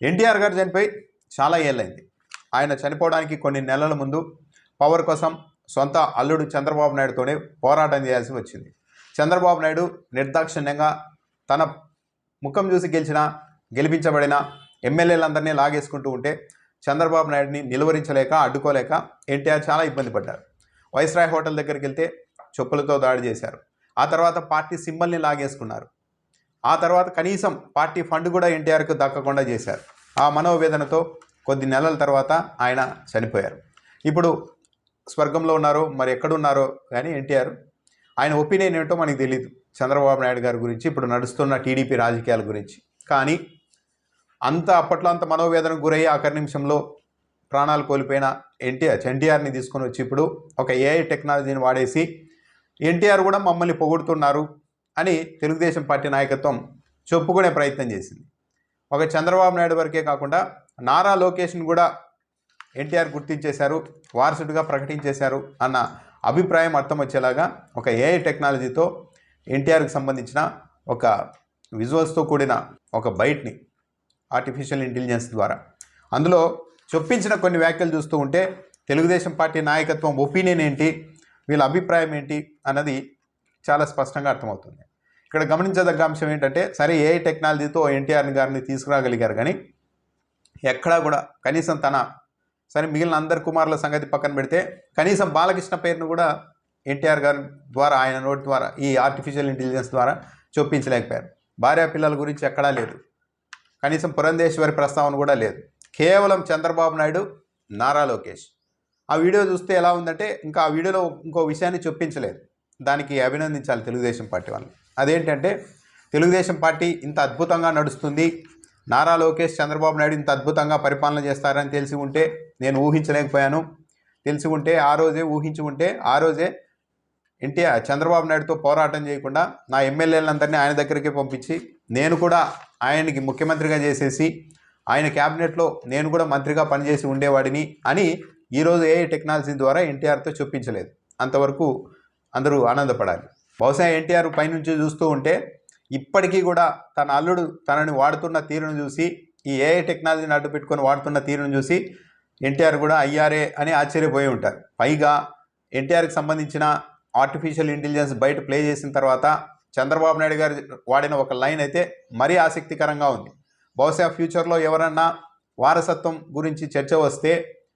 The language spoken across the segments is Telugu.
ఎన్టీఆర్ గారు చనిపోయి చాలా ఏళ్ళైంది. ఆయన చనిపోవడానికి కొన్ని నెలల ముందు పవర్ కోసం సొంత అల్లుడు చంద్రబాబు నాయుడుతోనే పోరాటం చేయాల్సి వచ్చింది. చంద్రబాబు నాయుడు నిర్దాక్షిణ్యంగా తన ముఖం చూసి గెలిపించబడిన ఎమ్మెల్యేలందరినీ లాగేసుకుంటూ ఉంటే చంద్రబాబు నాయుడిని నిలువరించలేక అడ్డుకోలేక ఎన్టీఆర్ చాలా ఇబ్బంది పడ్డారు. వైస్రాయ్ హోటల్ దగ్గరికి వెళ్తే చెప్పులతో దాడి చేశారు. ఆ తర్వాత పార్టీ సింబల్ని లాగేసుకున్నారు. ఆ తర్వాత కనీసం పార్టీ ఫండ్ కూడా ఎన్టీఆర్కు దక్కకుండా చేశారు. ఆ మనోవేదనతో కొద్ది నెలల తర్వాత ఆయన చనిపోయారు. ఇప్పుడు స్వర్గంలో ఉన్నారో మరి ఎక్కడున్నారో కానీ ఎన్టీఆర్, ఆయన ఒపీనియన్ ఏంటో మనకు తెలియదు చంద్రబాబు నాయుడు గారి గురించి, ఇప్పుడు నడుస్తున్న టీడీపీ రాజకీయాల గురించి. కానీ అప్పట్లో అంత మనోవేదనకు గురయ్యి ఆఖరి నిమిషంలో ప్రాణాలు కోల్పోయిన ఎన్టీఆర్ని తీసుకొని వచ్చి ఇప్పుడు ఒక ఏఐ టెక్నాలజీని వాడేసి ఎన్టీఆర్ కూడా మమ్మల్ని పొగుడుతున్నారు అని తెలుగుదేశం పార్టీ నాయకత్వం చెప్పుకునే ప్రయత్నం చేసింది. ఒక చంద్రబాబు నాయుడు వరకే కాకుండా నారా లోకేష్ని కూడా ఎన్టీఆర్ గుర్తించేశారు, వారసుడిగా ప్రకటించేశారు అన్న అభిప్రాయం అర్థం వచ్చేలాగా ఒక ఏఐ టెక్నాలజీతో ఎన్టీఆర్కి సంబంధించిన ఒక విజువల్స్తో కూడిన ఒక బైట్ని ఆర్టిఫిషియల్ ఇంటెలిజెన్స్ ద్వారా అందులో చొప్పించిన కొన్ని వ్యాఖ్యలు చూస్తూ ఉంటే తెలుగుదేశం పార్టీ నాయకత్వం ఒపీనియన్ ఏంటి, వీళ్ళ అభిప్రాయం ఏంటి అన్నది చాలా స్పష్టంగా అర్థమవుతుంది. ఇక్కడ గమనించదగ్గ అంశం ఏంటంటే, సరే ఏఐ టెక్నాలజీతో ఎన్టీఆర్ గారిని తీసుకురాగలిగారు కానీ ఎక్కడా కూడా కనీసం సరే మిగిలిన అందరి కుమారుల సంగతి పక్కన పెడితే కనీసం బాలకృష్ణ పేరును కూడా ఎన్టీఆర్ గారి ద్వారా, ఆయన నోటి ద్వారా, ఈ ఆర్టిఫిషియల్ ఇంటెలిజెన్స్ ద్వారా చొప్పించలేకపోయారు. భార్యా పిల్లల గురించి ఎక్కడా లేదు, కనీసం పురంధేశ్వరి ప్రస్తావన కూడా లేదు. కేవలం చంద్రబాబు నాయుడు, నారా లోకేష్. ఆ వీడియో చూస్తే ఎలా ఉందంటే ఇంకా ఆ వీడియోలో ఇంకో విషయాన్ని చొప్పించలేదు. దానికి అభినందించాలి తెలుగుదేశం పార్టీ వాళ్ళు. అదేంటంటే తెలుగుదేశం పార్టీ ఇంత అద్భుతంగా నడుస్తుంది, నారా లోకేష్ చంద్రబాబు నాయుడు ఇంత అద్భుతంగా పరిపాలన చేస్తారని తెలిసి ఉంటే నేను ఊహించలేకపోయాను. తెలిసి ఉంటే ఊహించి ఉంటే ఆ రోజే ఎన్టీఆర్ చంద్రబాబు నాయుడుతో పోరాటం చేయకుండా నా ఎమ్మెల్యేలందరినీ ఆయన దగ్గరికి పంపించి నేను కూడా ఆయనకి ముఖ్యమంత్రిగా చేసేసి ఆయన క్యాబినెట్లో నేను కూడా మంత్రిగా పనిచేసి ఉండేవాడిని అని ఈరోజు ఏఐ టెక్నాలజీ ద్వారా ఎన్టీఆర్తో చొప్పించలేదు. అంతవరకు అందరూ ఆనందపడాలి. బహుశా ఎన్టీఆర్ పైనుంచి చూస్తూ ఉంటే ఇప్పటికీ కూడా తన అల్లుడు తనని వాడుతున్న తీరును చూసి, ఈ ఏఐ టెక్నాలజీని అడ్డు పెట్టుకొని వాడుతున్న తీరును చూసి ఎన్టీఆర్ కూడా అయ్యారే అని ఆశ్చర్యపోయి ఉంటారు. పైగా ఎన్టీఆర్కి సంబంధించిన ఆర్టిఫిషియల్ ఇంటెలిజెన్స్ బయట ప్లే చేసిన తర్వాత చంద్రబాబు నాయుడు గారు వాడిన ఒక లైన్ అయితే మరీ ఆసక్తికరంగా ఉంది. బహుశా ఫ్యూచర్లో ఎవరన్నా వారసత్వం గురించి చర్చ వస్తే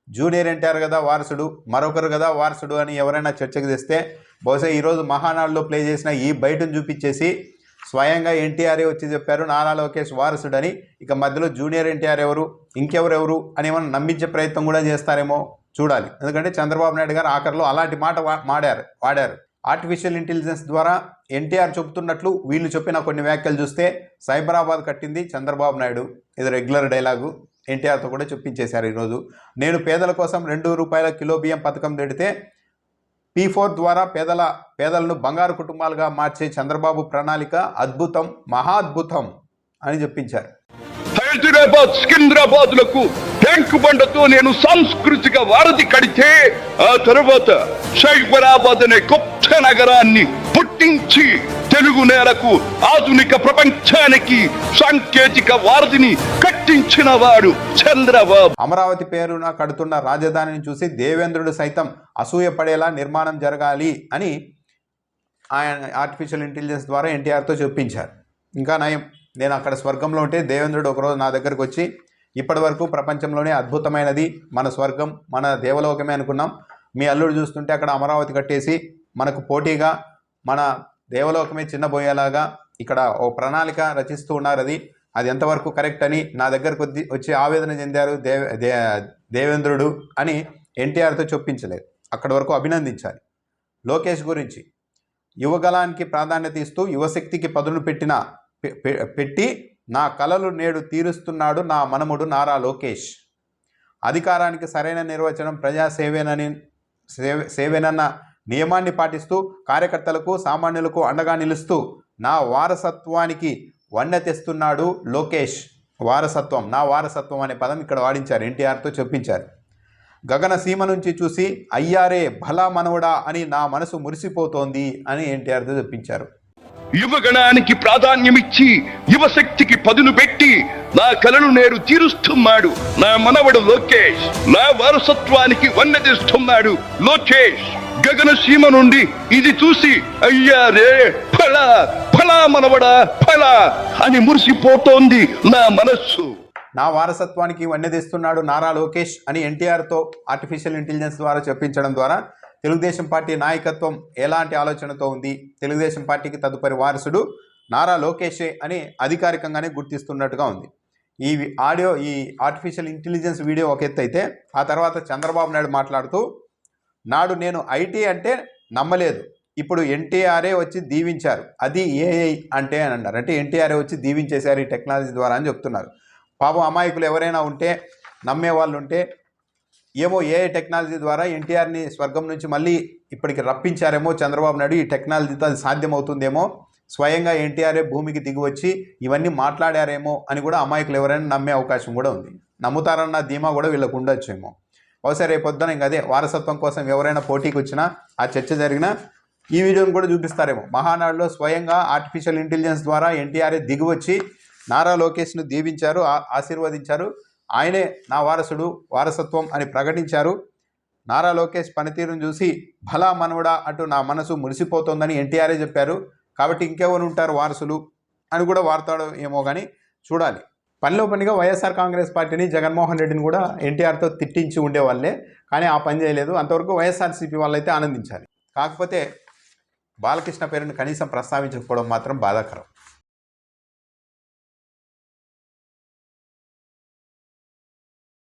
జూనియర్ ఎన్టీఆర్ కదా వారసుడు, మరొకరు కదా వారసుడు అని ఎవరైనా చర్చకు తెస్తే బహుశా ఈరోజు మహానాడులో ప్లే చేసిన ఈ బయటను చూపించేసి స్వయంగా ఎన్టీఆర్ఏ వచ్చి చెప్పారు నారా లోకేష్ వారసుడని. ఇక మధ్యలో జూనియర్ ఎన్టీఆర్ ఎవరు, ఇంకెవరెవరు అని ఏమైనా నమ్మించే ప్రయత్నం కూడా చేస్తారేమో చూడాలి. ఎందుకంటే చంద్రబాబు నాయుడు గారు ఆఖరిలో అలాంటి మాట వాడారు. ఆర్టిఫిషియల్ ఇంటెలిజెన్స్ ద్వారా ఎన్టీఆర్ చెబుతున్నట్లు వీళ్ళు చెప్పిన కొన్ని వ్యాఖ్యలు చూస్తే సైబరాబాద్ కట్టింది చంద్రబాబు నాయుడు, ఇది రెగ్యులర్ డైలాగు. ఎన్టీఆర్తో కూడా చెప్పించేశారు. ఈరోజు నేను పేదల కోసం ₹2 కిలో బియ్యం పథకం పెడితే P4 ద్వారా పేదలను బంగారు కుటుంబాలుగా మార్చే చంద్రబాబు ప్రణాళిక అద్భుతం, మహా అద్భుతం అని చెప్పించారు. హైదరాబాద్, సికింద్రాబాద్లకు ట్యాంకు బండతో నేను సాంస్కృతిక వారధి కడితే ఆ తర్వాత సైబరాబాద్ అనే గొప్ప నగరాన్ని పుట్టించి తెలుగు నేలకు, ఆధునిక ప్రపంచానికి సాంకేతిక వారధిని కట్టించిన వాడు చంద్రబాబు. అమరావతి పేరున కడుతున్న రాజధానిని చూసి దేవేంద్రుడు సైతం అసూయపడేలా నిర్మాణం జరగాలి అని ఆయన ఆర్టిఫిషియల్ ఇంటెలిజెన్స్ ద్వారా ఎన్టీఆర్తో చెప్పించారు. ఇంకా నయం, నేను అక్కడ స్వర్గంలో ఉంటే దేవేంద్రుడు ఒకరోజు నా దగ్గరకు వచ్చి ఇప్పటి వరకు ప్రపంచంలోనే అద్భుతమైనది మన స్వర్గం, మన దేవలోకమే అనుకున్నాం, మీ అల్లుడు చూస్తుంటే అక్కడ అమరావతి కట్టేసి మనకు పోటీగా మన దేవలోకమే చిన్నబోయేలాగా ఇక్కడ ఓ ప్రణాళిక రచిస్తూ ఉన్నారు, అది ఎంతవరకు కరెక్ట్ అని నా దగ్గరకు వచ్చి ఆవేదన చెందారు దేవేంద్రుడు అని ఎన్టీఆర్తో చొప్పించలేదు. అక్కడి వరకు అభినందించాలి. లోకేష్ గురించి యువగలానికి ప్రాధాన్యత ఇస్తూ యువశక్తికి పదును పెట్టి నా కలలు నేడు తీరుస్తున్నాడు నా మనముడు నారా లోకేష్. అధికారానికి సరైన నిర్వచనం సేవేనన్న నియమాన్ని పాటిస్తూ కార్యకర్తలకు, సామాన్యులకు అండగా నిలుస్తూ నా వారసత్వానికి వన్నె తెస్తున్నాడు లోకేష్. వారసత్వం, నా వారసత్వం అనే పదం ఇక్కడ వాడించారు, ఎన్టీఆర్తో చెప్పించారు. గగన సీమ నుంచి చూసి అయ్యారే భలా మనవడా అని నా మనసు మురిసిపోతోంది అని ఎన్టీఆర్తో చెప్పించారు. యువగణానికి ప్రాధాన్యమిచ్చి యువశక్తికి పదును పెట్టి నా కలను నేరు తీరుస్తున్నాడు నా మనవడు లోకేష్. నా వారసత్వానికి వన్నెదిస్తున్నాడు లోకేష్. గగనసీమ నుండి ఇది చూసి అయ్యా రే ఫలా ఫలా మనవడా ఫలా అని మురిసిపోతోంది నా మనస్సు. నా వారసత్వానికి వన్నెదిస్తున్నాడు నారా లోకేష్ అని ఎన్టీఆర్తో ఆర్టిఫిషియల్ ఇంటెలిజెన్స్ ద్వారా చెప్పించడం ద్వారా తెలుగుదేశం పార్టీ నాయకత్వం ఎలాంటి ఆలోచనతో ఉంది, తెలుగుదేశం పార్టీకి తదుపరి వారసుడు నారా లోకేషే అని అధికారికంగానే గుర్తిస్తున్నట్టుగా ఉంది. ఈ ఆర్టిఫిషియల్ ఇంటెలిజెన్స్ వీడియో ఒక ఎత్తు అయితే, ఆ తర్వాత చంద్రబాబు నాయుడు మాట్లాడుతూ నాడు నేను ఐటీ అంటే నమ్మలేదు, ఇప్పుడు ఎన్టీఆర్ఏ వచ్చి దీవించారు, అది ఏఐ అంటే అని అన్నారు. అంటే ఎన్టీఆర్ఏ వచ్చి దీవించేశారు ఈ టెక్నాలజీ ద్వారా అని చెప్తున్నారు. పాపం అమాయకులు ఎవరైనా ఉంటే, నమ్మే వాళ్ళు ఉంటే, ఏమో ఏఐ టెక్నాలజీ ద్వారా ఎన్టీఆర్ని స్వర్గం నుంచి మళ్ళీ ఇప్పటికి రప్పించారేమో చంద్రబాబు నాయుడు, ఈ టెక్నాలజీతో అది సాధ్యమవుతుందేమో, స్వయంగా ఎన్టీఆర్ఏ భూమికి దిగివచ్చి ఇవన్నీ మాట్లాడారేమో అని కూడా అమాయకులు ఎవరైనా నమ్మే అవకాశం కూడా ఉంది. నమ్ముతారన్న ధీమా కూడా వీళ్ళకు ఉండొచ్చేమో. బహుశా రేపొద్దున ఇంక అదే వారసత్వం కోసం ఎవరైనా పోటీకి వచ్చినా, ఆ చర్చ జరిగినా ఈ వీడియోని కూడా చూపిస్తారేమో. మహానాడులో స్వయంగా ఆర్టిఫిషియల్ ఇంటెలిజెన్స్ ద్వారా ఎన్టీఆర్ఏ దిగివచ్చి నారా లోకేష్ను దీవించారు, ఆశీర్వదించారు, ఆయనే నా వారసుడు, వారసత్వం అని ప్రకటించారు. నారా లోకేష్ పనితీరును చూసి భలా మనవడా అంటూ నా మనసు మురిసిపోతోందని ఎన్టీఆర్ఏ చెప్పారు. కాబట్టి ఇంకెవరు ఉంటారు వారసులు అని కూడా వార్తాడు ఏమో కానీ చూడాలి. పనిలో పనిగా వైఎస్ఆర్ కాంగ్రెస్ పార్టీని, జగన్మోహన్ రెడ్డిని కూడా ఎన్టీఆర్తో తిట్టించి ఉండేవాళ్ళే, కానీ ఆ పని చేయలేదు. అంతవరకు వైఎస్ఆర్సీపీ వాళ్ళైతే ఆనందించాలి. కాకపోతే బాలకృష్ణ పేరుని కనీసం ప్రస్తావించకపోవడం మాత్రం బాధాకరం.